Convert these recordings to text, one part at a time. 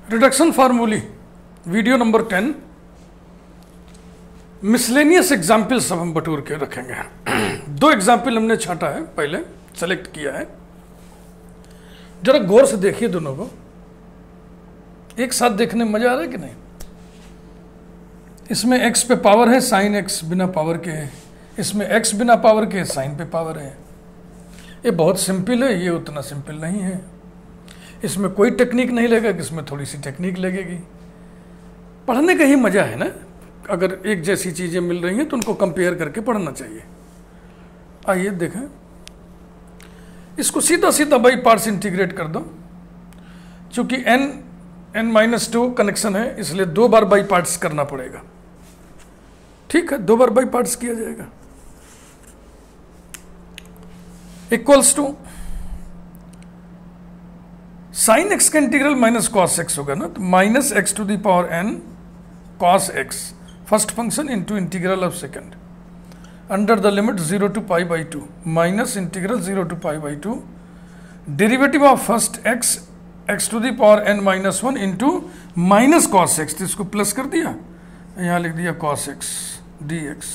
Reduction formulae video number 10। Miscellaneous example सब हम बटोर के रखेंगे। दो एग्जाम्पल हमने छांटा है, पहले सेलेक्ट किया है, जरा गौर से देखिए दोनों को। एक साथ देखने में मजा आ रहा है कि नहीं? इसमें x पे पावर है, साइन x बिना पावर के है। इसमें x बिना पावर के, साइन पे पावर है। ये बहुत सिंपल है, ये उतना सिंपल नहीं है। इसमें कोई टेक्निक नहीं लगेगी, इसमें थोड़ी सी टेक्निक लगेगी। पढ़ने का ही मजा है ना। अगर एक जैसी चीज़ें मिल रही हैं तो उनको कंपेयर करके पढ़ना चाहिए। आइए देखें, इसको सीधा सीधा बाई पार्ट्स इंटीग्रेट कर दो। चूंकि n-2 कनेक्शन है, इसलिए दो बार बाई पार्ट्स करना पड़ेगा। ठीक है, दो बार बाई पार्ट्स किया जाएगा। इक्वल्स टू साइन एक्स का इंटीग्रल माइनस कॉस एक्स होगा ना, तो minus x to the power n cos x first function into integral of second under the limit 0 to pi by 2 minus integral 0 to pi by 2 derivative of first x x to the power n minus 1 into minus cos x, तो इसको plus कर दिया, यहाँ लिख दिया cos x d x.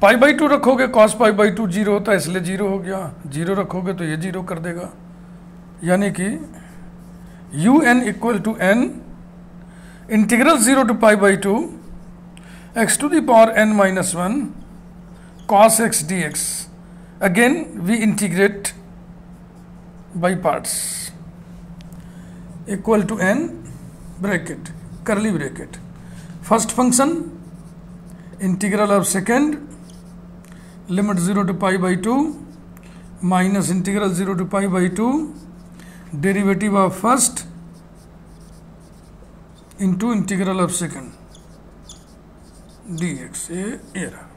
Pi by 2 रखोगे, cos pi by 2 zero होता है, इसलिए जीरो हो गया। जीरो रखोगे तो ये जीरो कर देगा, यानी कि u n equal to n integral 0 to pi by 2 x to the power n minus 1 cos x d x. Again we integrate by parts equal to n bracket curly bracket first function integral of second limit 0 to pi by 2 minus integral 0 to pi by 2 derivative of first into integral of second d x. ये रहा।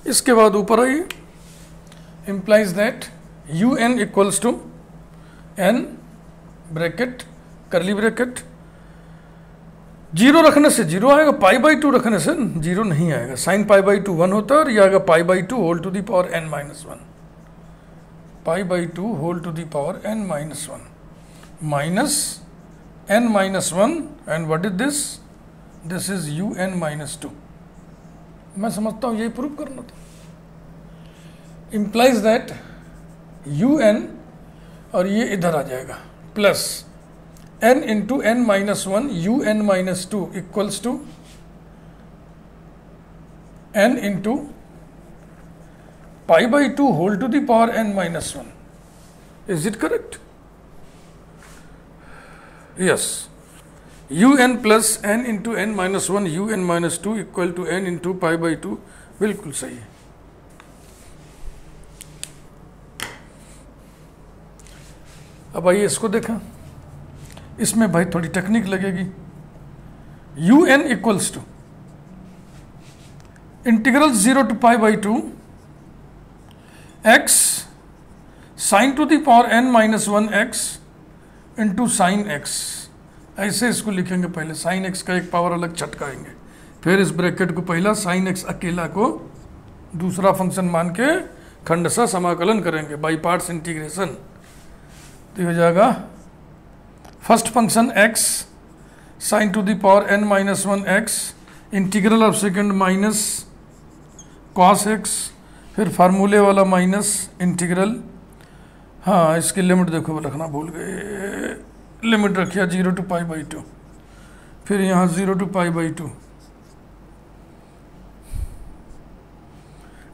इसके बाद ऊपर आइए, implies that u n equals to n bracket curly bracket. Zero रखने से zero आएगा, pi by 2 रखने से जीरो नहीं आएगा। साइन पाई बाई 2 1 होता है, और यह आएगा pi by 2 whole to the power n minus 1, pi by 2 whole to the power n minus 1 minus n minus 1 and what is this? This is u n minus 2। मैं समझता हूँ यही prove करना था। implies that यू एन और ये इधर आ जाएगा plus n into n minus 1 u n minus 2 equals to n into pi by 2 whole to the power n minus 1। Is it correct? Yes, u n plus n into n minus 1 u n minus 2 equal to n into pi by 2, बिल्कुल सही है। अब आइए इसको देखा, इसमें भाई थोड़ी टेक्निक लगेगी। U n equals to integral 0 to pi by 2 x sine to the power n minus 1 x into sine x. ऐसे इसको लिखेंगे, पहले साइन एक्स का एक पावर अलग छटकाएंगे, फिर इस ब्रैकेट को पहला साइन एक्स अकेला को दूसरा फंक्शन मान के खंडशः समाकलन करेंगे बाई पार्ट्स इंटीग्रेशन। तो हो जाएगा first function x sine to the power n minus 1 x integral of second minus cos x, फिर फार्मूले वाला माइनस इंटीग्रल। हाँ, इसकी लिमिट देखो, रखना भूल गए, लिमिट रखिया 0 to पाई बाई 2, फिर यहाँ 0 to pi by 2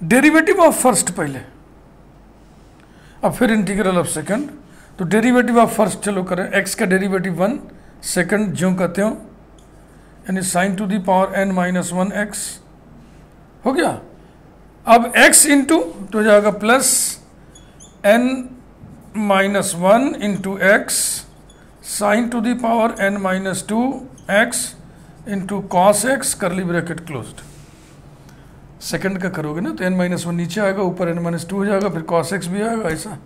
derivative of first पहले, अब फिर इंटीग्रल ऑफ सेकेंड। तो डेरिवेटिव ऑफ फर्स्ट चलो करें, x का डेरिवेटिव 1, सेकंड जो कहते हो, यानी sign to the power n minus 1 x हो गया। अब x इंटू तो हो जाएगा plus n minus 1 into x sine to the power n minus 2 x into cos x करली ब्रैकेट क्लोज्ड। सेकंड का करोगे ना तो n माइनस 1 नीचे आएगा, ऊपर n माइनस 2 हो जाएगा, फिर कॉस एक्स भी आएगा ऐसा।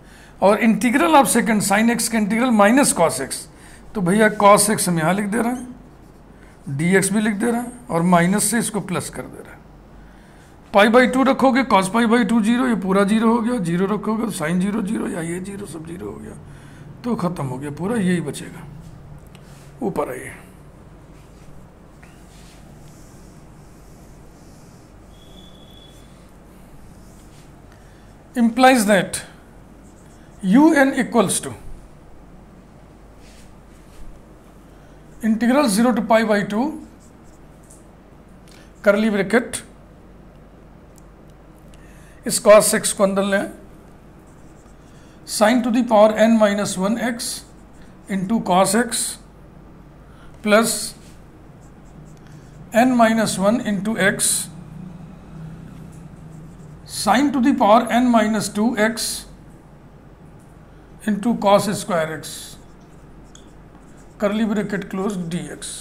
और integral of second sign x का इंटीग्रल माइनस कॉस एक्स, तो भैया कॉस एक्स हम यहाँ लिख दे रहे हैं, डी एक्स भी लिख दे रहे हैं, और माइनस से इसको प्लस कर दे रहे हैं। पाई बाई 2 रखोगे कॉस पाई बाई 2 जीरो, ये पूरा जीरो हो गया, जीरो रखोगे तो साइन जीरो जीरो, या ये जीरो सब जीरो हो गया, तो खत्म हो गया पूरा, यही बचेगा। ऊपर आइए, implies that un equals to integral 0 to pi by 2 curly bracket इस cos x को अंदर लें, sin to the power n minus 1 x into cos x plus n minus 1 into x sin to the power n minus 2x into cos square x curly bracket closed dx।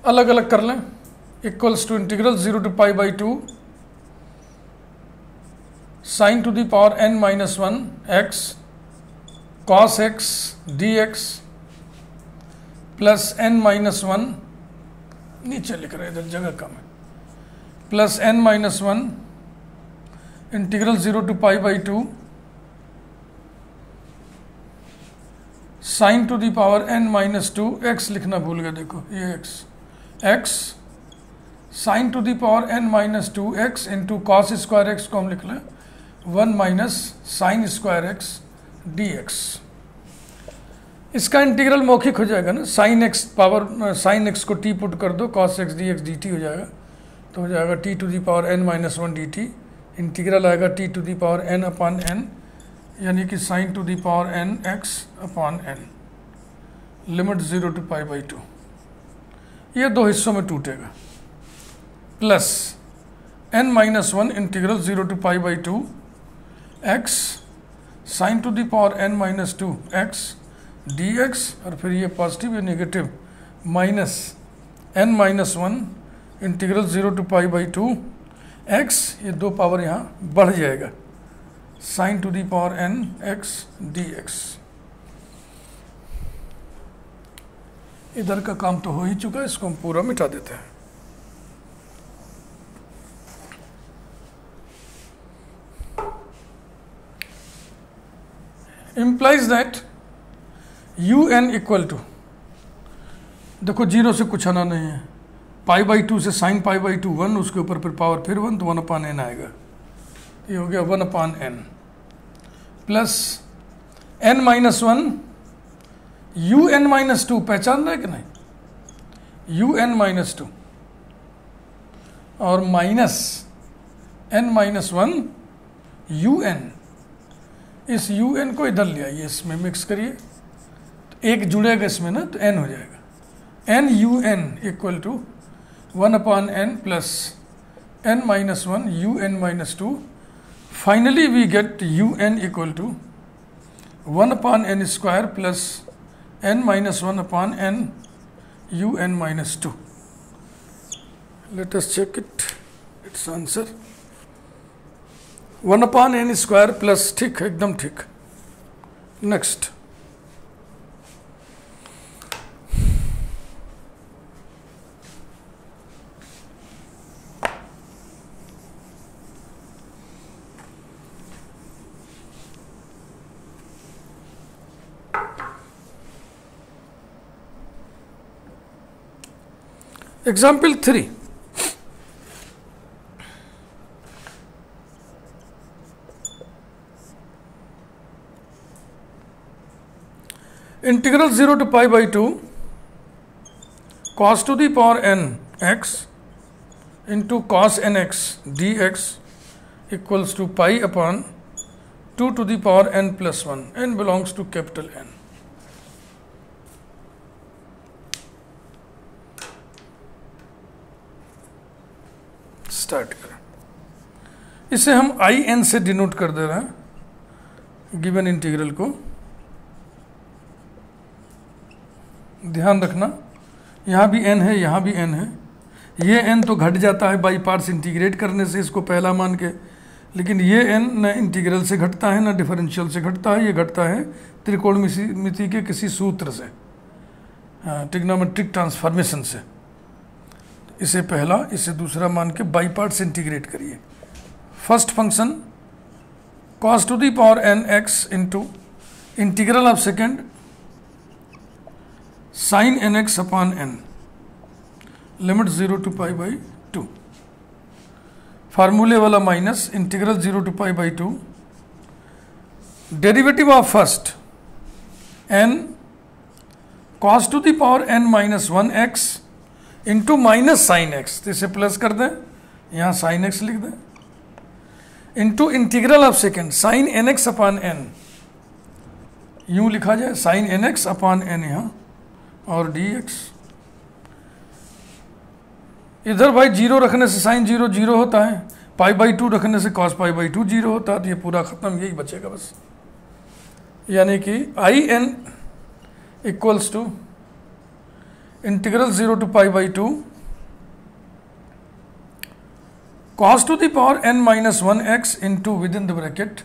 अलग अलग कर लें, equals to integral 0 to pi by 2 sin to the power n minus 1 x cos x dx plus n minus 1, नीचे लिख रहे हैं, इधर जगह कम है, plus n minus 1 integral 0 to pi by 2 sine to the power n minus 2 x लिखना भूल गया, देखो ये x sine to the power n minus 2 x into cos square x को हम लिख लें 1 minus sine square x dx। इसका इंटीग्रल मौखिक हो जाएगा ना, sine x power sine x को t पुट कर दो, कॉस एक्स dx dt हो जाएगा, तो हो जाएगा t to the power n minus 1 dt, integral आएगा t to the power n upon n, यानी कि sine to the power n x upon n, limit 0 to pi by 2, ये दो हिस्सों में टूटेगा, plus n minus 1 integral 0 to pi by 2 x sine to the power n minus 2 x dx, और फिर ये पॉजिटिव या negative minus n minus 1 integral 0 to pi by 2 x, ये दो पावर यहाँ बढ़ जाएगा, sine to the power n x dx। इधर का काम तो हो ही चुका है, इसको हम पूरा मिटा देते हैं। implies that un equal to, देखो जीरो से कुछ आना नहीं है, पाई बाई 2 से साइन पाई बाई 2 1, उसके ऊपर फिर पावर फिर 1, तो 1 अपान n आएगा, ये हो गया 1 अपान n, plus n minus 1 un minus 2, पहचान रहे कि नहीं, un माइनस 2 और माइनस n माइनस 1 un, इस un को इधर ले आइए, इसमें मिक्स करिए, तो एक जुड़ेगा इसमें ना, तो n हो जाएगा, n un equal to 1 upon n plus n minus 1 un minus 2, finally we get un equal to 1 upon n square plus n minus 1 upon n un minus 2। Let us check its answer 1 upon n square plus, ठीक है, एकदम ठीक। Next, example 3, integral 0 to pi by 2 cos to the power n x into cos nx dx equals to pi upon 2 to the power n plus 1, n belongs to capital N। Start करें, इसे हम I N से denote कर दे रहे हैं given integral को, ध्यान रखना, यहाँ भी n है, यहाँ भी n है। ये n तो घट जाता है बाई पार्ट्स इंटीग्रेट करने से, इसको पहला मान के, लेकिन ये n न इंटीग्रल से घटता है न डिफरेंशियल से घटता है, ये घटता है त्रिकोणमिति के किसी सूत्र से, ट्रिग्नोमेट्रिक ट्रांसफॉर्मेशन से। इसे पहला, इसे दूसरा मान के बाई पार्ट्स इंटीग्रेट करिए। First function cos to the power n x into integral of second sine n x upon n, limit 0 to pi by 2, फार्मूले वाला minus integral 0 to pi by 2, derivative of first n cos to the power n minus 1x into minus sine x, तो इसे plus कर दें, यहाँ sign x लिख दें, into integral of second sine n x upon n, यूँ लिखा जाए sine n x upon n यहाँ, और डी एक्स। इधर भाई 0 रखने से साइन 0 0 होता है, पाई बाई 2 रखने से कॉस पाई बाई 2 0 होता है, तो ये पूरा खत्म, यही बचेगा बस। यानी कि I n equals to integral 0 to pi by 2 cos to the power n minus 1x into with in the bracket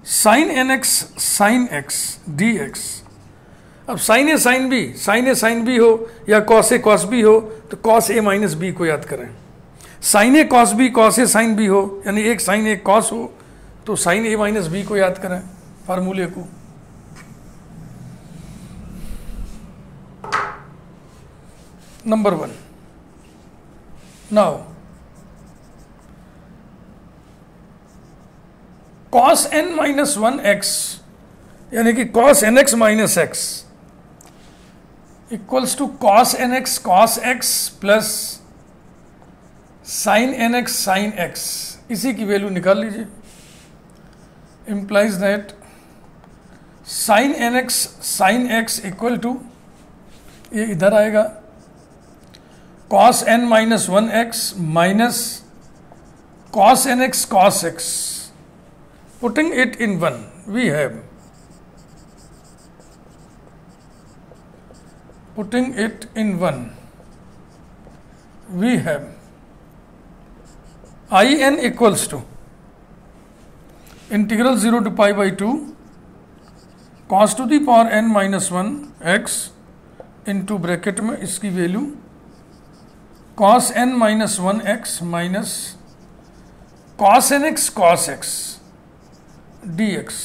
sine n x sine x d x. अब साइन ए साइन बी हो या cos A cos B हो, तो cos A minus B को याद करें। Sign A cos B, cos A sine B हो, यानी एक साइन एक कॉस हो, तो साइन ए माइनस बी को याद करें फार्मूले को। Number 1, now cos n minus 1x यानी कि cos nx minus x equals to cos nx cos x plus sin nx sin x, इसी की वैल्यू निकाल लीजिए। Implies that sin nx sin x equal to, ये इधर आएगा, cos n minus 1x minus cos nx cos x, putting it in 1 we have, putting it in 1 we have in equals to integral 0 to pi by 2 cos to the power n minus 1 x into bracket में इसकी value cos n minus 1 x minus cos nx cos x dx।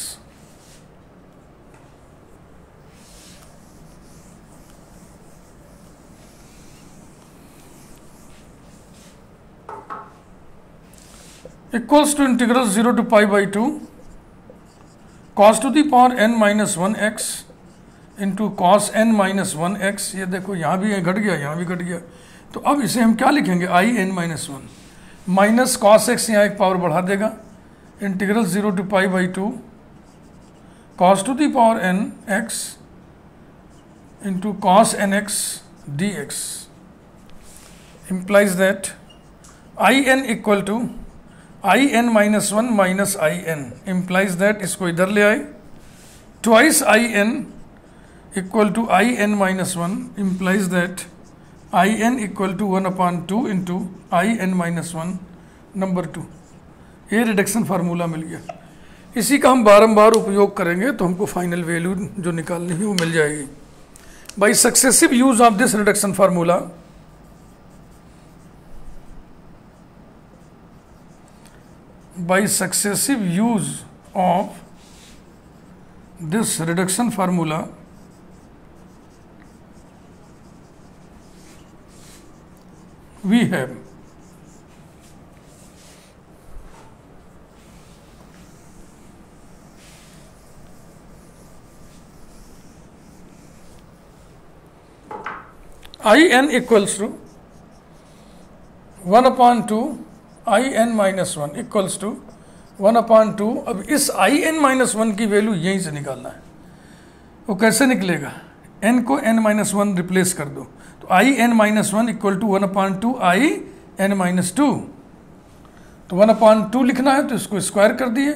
Equals to integral 0 to pi by 2 cos to the power n minus 1 x into cos n minus 1 x। ये देखो यहाँ भी घट गया, यहाँ भी घट गया, तो अब इसे हम क्या लिखेंगे, I n minus 1 minus cos x, यहाँ एक पावर बढ़ा देगा, integral 0 to pi by 2 cos to the power n x into cos n x dx implies that I n equal to I n minus 1 minus I n, implies that, इसको इधर ले आए, twice I n equal to I n minus 1, implies that I n equal to 1/2 into I n minus 1 number 2। ये reduction formula मिल गया। इसी का हम बारंबार उपयोग करेंगे तो हमको फाइनल वैल्यू जो निकालनी है वो मिल जाएगी। By successive use of this reduction formula, by successive use of this reduction formula, we have in equals to 1/2 I n minus 1 equals to 1/2। अब इस आई एन माइनस 1 की वैल्यू यहीं से निकालना है। वो कैसे निकलेगा, एन को एन माइनस 1 रिप्लेस कर दो, तो I n minus 1 equal to 1/2 I n minus 2। तो 1/2 लिखना है तो इसको स्क्वायर कर दिए,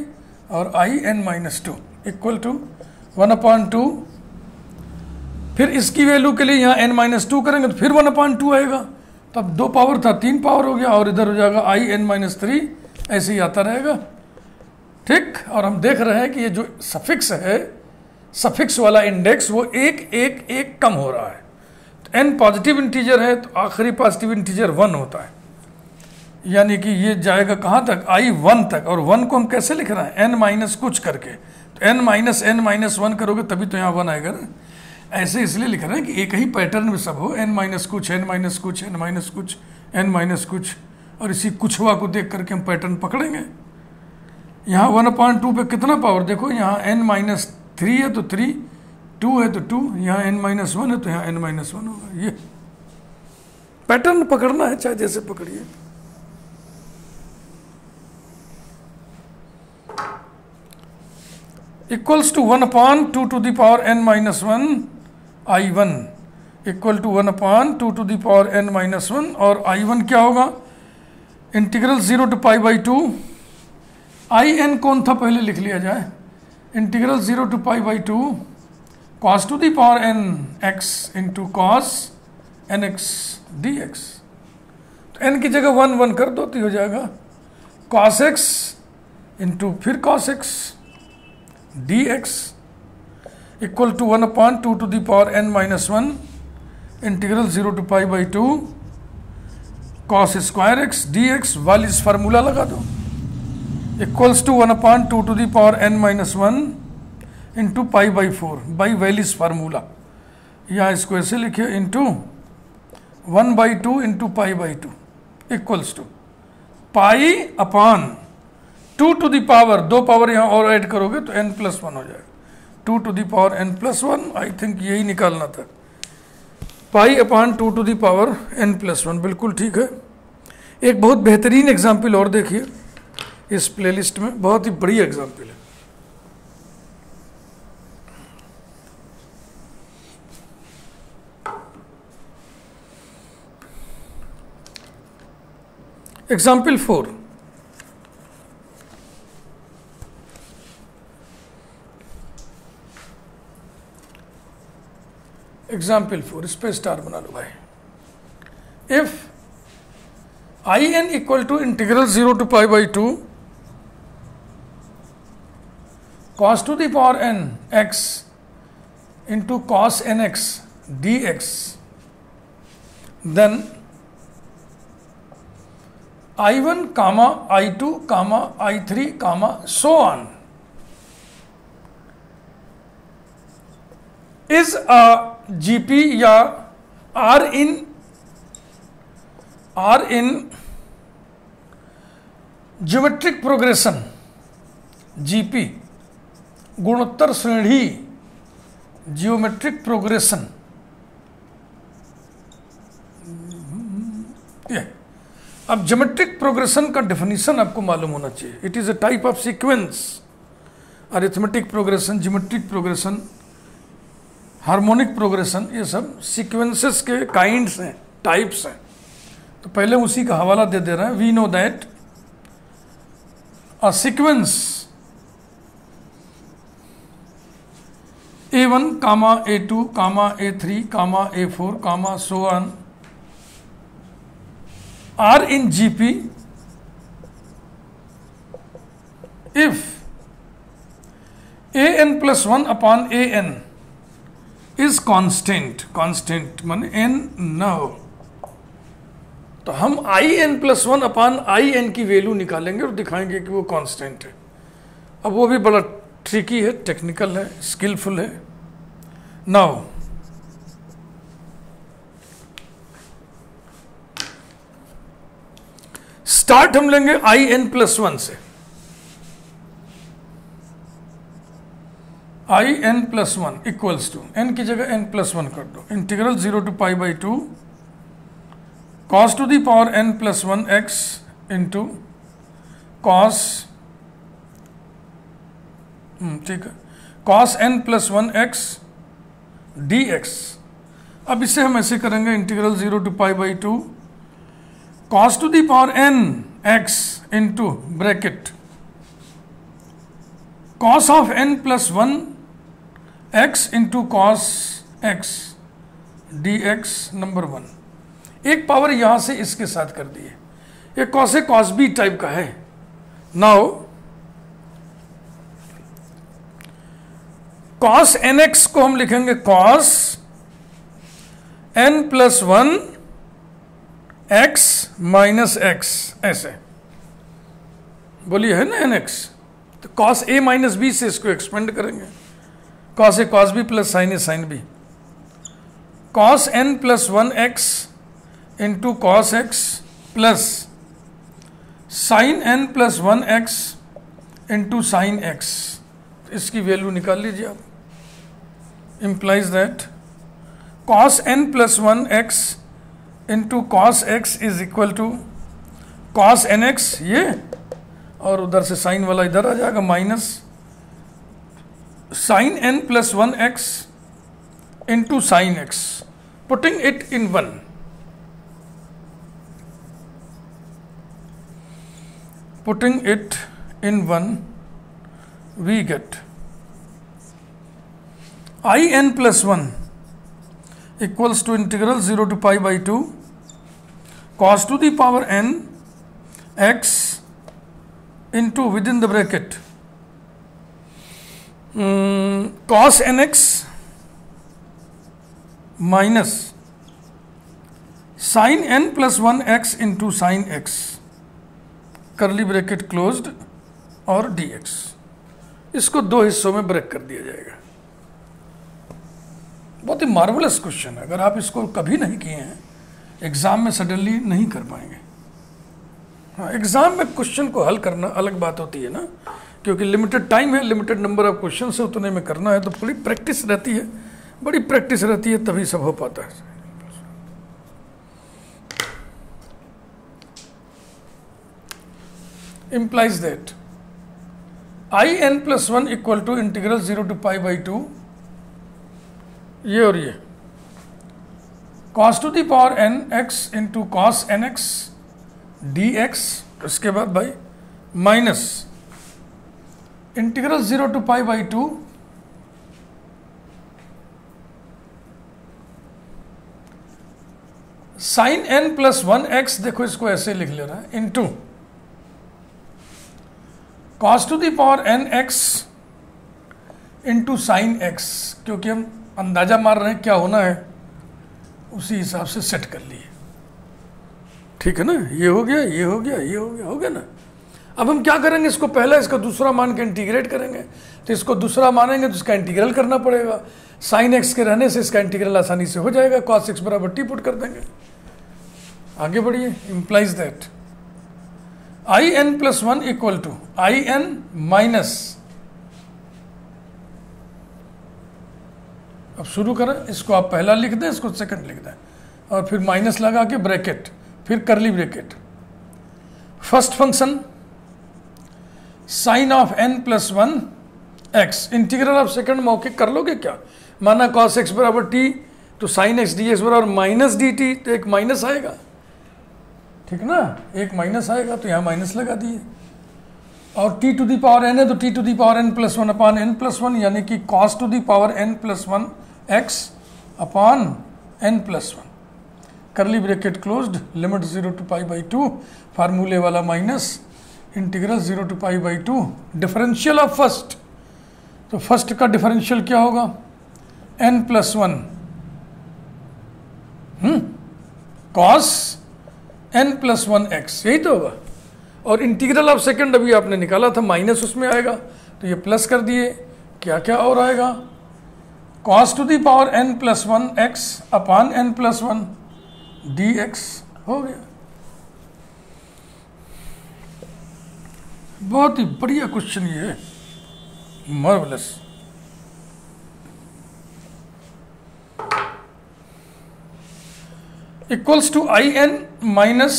और I n minus 2 equal to 1/2 फिर इसकी वैल्यू के लिए यहाँ n-2 करेंगे तो फिर 1/2 आएगा, तब 2 पावर था 3 पावर हो गया, और इधर हो जाएगा in-3, ऐसे ही आता रहेगा। ठीक, और हम देख रहे हैं कि ये जो सफिक्स है, सफिक्स वाला इंडेक्स वो एक कम हो रहा है। तो n पॉजिटिव इंटीजर है तो आखिरी पॉजिटिव इंटीजर 1 होता है, यानी कि ये जाएगा कहाँ तक, i1 तक। और 1 को हम कैसे लिख रहे हैं, n माइनस कुछ करके, तो n-1 करोगे तभी तो यहाँ 1 आएगा ना। ऐसे इसलिए लिख रहे हैं कि एक ही पैटर्न में सब हो, n- कुछ, n- कुछ, n- कुछ, n- कुछ, और इसी कुछवा को देख करके हम पैटर्न पकड़ेंगे। यहाँ 1/2 पे कितना पावर देखो, यहाँ n-3 है तो 3, 2 है तो 2, यहाँ n-1 है तो यहाँ n-1 होगा। ये पैटर्न पकड़ना है, चाहे जैसे पकड़िए। Equals to 1/2 to the power n-1 i1 equal to 1/2 to the power n-1, और i1 क्या होगा, इंटीग्रल 0 to π/2, in कौन था पहले लिख लिया जाए, integral 0 to π/2 cos to the power n x into cos nx dx। तो n की जगह 1 कर दो तो हो जाएगा cos x इंटू फिर cos x dx equal to 1/2 to the power n-1 integral 0 to π/2 cos square x dx, Wallis formula लगा दो, equals to 1/2 to the power n-1 into π/4 by Wallis formula, या इसको ऐसे लिखिए, into 1/2 into π/2 equals to π/2 to the power, 2 power यहाँ और add करोगे तो n+1 हो जाएगा, 2 to the power n+1, I think यही निकालना था, π/2 to the power n+1, बिल्कुल ठीक है। एक बहुत बेहतरीन एग्जाम्पल और देखिए इस प्लेलिस्ट में, बहुत ही बड़ी एग्जाम्पल है। एग्जाम्पल 4, एग्जाम्पल 4, इस पे स्टार बना लो भाई। If in equal to integral 0 to π/2 cos to the power n x into cos nx dx, then i1 comma i2 comma i3 comma so on is a GP या R in geometric progression, GP गुणोत्तर श्रेणी, geometric progression. ये अब geometric progression का definition आपको मालूम होना चाहिए। It is a type of sequence, arithmetic progression, geometric progression, harmonic progression, ये सब सीक्वेंसेस के काइंड्स हैं, टाइप्स हैं। तो पहले उसी का हवाला दे रहे हैं। We know that a sequence A1 comma A2 comma A3 comma A4 comma so on are in GP if an plus 1 upon an is constant, constant माने n न हो, तो हम in+1 अपॉन in की वैल्यू निकालेंगे और दिखाएंगे कि वो कांस्टेंट है। अब वो भी बड़ा ट्रिकी है, टेक्निकल है, स्किलफुल है। नाउ स्टार्ट हम लेंगे in+1 से। in+1 इक्वल्स टू n की जगह n+1 कर दो, integral 0 to π/2 cos to the power n+1 x into cos, ठीक है, cos n+1 x dx। अब इसे हम ऐसे करेंगे, integral 0 to π/2 cos to the power n x into bracket cos of n+1 x into cos x d x number 1, एक power यहां से इसके साथ कर दी है, ये cos A cos B type का है। नाउ कॉस एन एक्स को हम लिखेंगे cos N plus 1 X minus X, ऐसे बोलिए, है ना एन एक्स। तो कॉस ए माइनस बी से इसको एक्सपेंड करेंगे, cos A cos B plus sine A sine B, cos N plus 1 x into cos X plus sine N plus 1 x into sine X. इसकी value निकाल लीजिए आप, implies that cos n plus 1 x into cos x is equal to cos nx, ये और उधर से sign वाला इधर आ जाएगा minus sign n plus 1 x into sin x, putting it in 1, putting it in 1 we get I n plus 1 equals to integral 0 to pi by 2 cos to the power n x into within the bracket cos nx minus sin n plus 1 x into sin x, curly bracket closed, और dx। इसको दो हिस्सों में break कर दिया जाएगा। बहुत ही marvellous question है, अगर आप इसको कभी नहीं किए हैं एग्जाम में सडनली नहीं कर पाएंगे। हाँ, एग्जाम में क्वेश्चन को हल करना अलग बात होती है ना, क्योंकि लिमिटेड टाइम है, लिमिटेड नंबर ऑफ क्वेश्चन से उतने में करना है, तो थोड़ी प्रैक्टिस रहती है, बड़ी प्रैक्टिस रहती है, तभी सब हो पाता है। implies that I n plus 1 equal to integral 0 to pi by 2, ये और ये cos to the power n x into cos n x dx, उसके बाद भाई minus integral 0 to pi by 2 sine n plus 1 x, देखो इसको ऐसे लिख ले रहा है, into cos to the power n x into sine x, क्योंकि हम अंदाजा मार रहे हैं क्या होना है, उसी हिसाब से सेट कर लिए। ठीक है ना, ये हो गया, ये हो गया, ये हो गया, हो गया ना। अब हम क्या करेंगे, इसको पहला इसका दूसरा मान के इंटीग्रेट करेंगे, तो इसको दूसरा मानेंगे तो इसका इंटीग्रल करना पड़ेगा। साइन एक्स के रहने से इसका इंटीग्रल आसानी से हो जाएगा, cos x बराबर टी पुट कर देंगे। आगे बढ़िए, implies that I n plus 1 equal to I n minus, अब शुरू करें, इसको आप पहला लिख दें, इसको सेकंड लिख दें, और फिर माइनस लगा के ब्रैकेट, फिर करली bracket, first function sine of n plus 1 x, integral of second मौखिक कर लोगे क्या, माना cos x बराबर t, तो साइन एक्स डी एक्स बराबर माइनस डी टी, तो एक माइनस आएगा, ठीक ना, एक माइनस आएगा, तो यहाँ माइनस लगा दिए, और t to the power n है तो t to the power n plus 1 upon n plus 1, यानी कि cos to the power n plus 1 x upon n plus 1, curly bracket closed, limit 0 to pi by 2, फार्मूले वाला minus integral 0 to pi by 2, differential of first, तो first का differential क्या होगा, n plus 1 cos n plus 1 x, यही तो होगा। और इंटीग्रल ऑफ सेकंड अभी आपने निकाला था, माइनस उसमें आएगा, तो ये प्लस कर दिए, क्या क्या और आएगा, cos to the power n plus 1 x upon n plus 1 dx, हो गया। बहुत ही बढ़िया क्वेश्चन ये है, marvellous. Equals to I n minus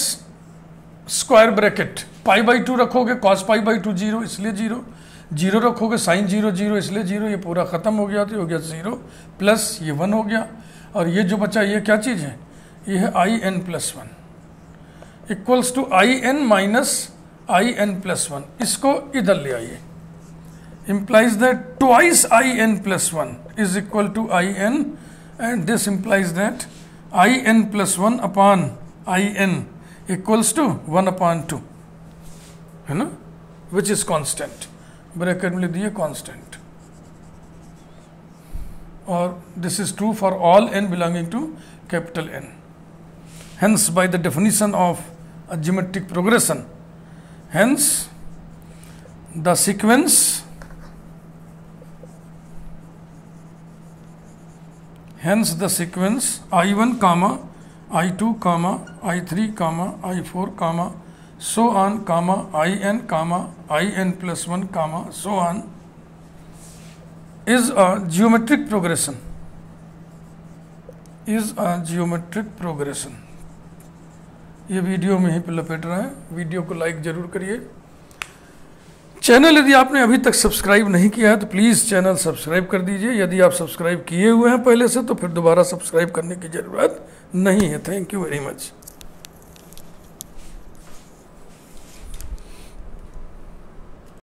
square bracket, pi by 2 रखोगे, cos पाई बाई 2 जीरो, इसलिए जीरो, जीरो रखोगे, साइन जीरो जीरो, इसलिए जीरो, ये पूरा खत्म हो गया, तो हो गया 0 प्लस ये 1 हो गया, और ये जो बचा ये क्या चीज़ है, ये है I n plus 1 equals to I n minus I n plus 1, इसको इधर ले आइए, implies that twice i n plus 1 is equal to i n and this implies that in plus 1 upon in equals to 1 upon 2, है ना, which is constant, bracket में लिख दिए constant, और this is true for all n belonging to capital N. Hence, by the definition of a geometric progression, hence the sequence I1 comma I2 comma I3 comma I4 comma so on comma in plus 1 comma so on is a geometric progression. ये video में ही पे लपेट रहा है. Video को like जरूर करिए. Channel यदि आपने अभी तक सब्सक्राइब नहीं किया है तो प्लीज़ चैनल सब्सक्राइब कर दीजिए. यदि आप सब्सक्राइब किए हुए हैं पहले से तो फिर दोबारा सब्सक्राइब करने की ज़रूरत नहीं है. Thank you very much.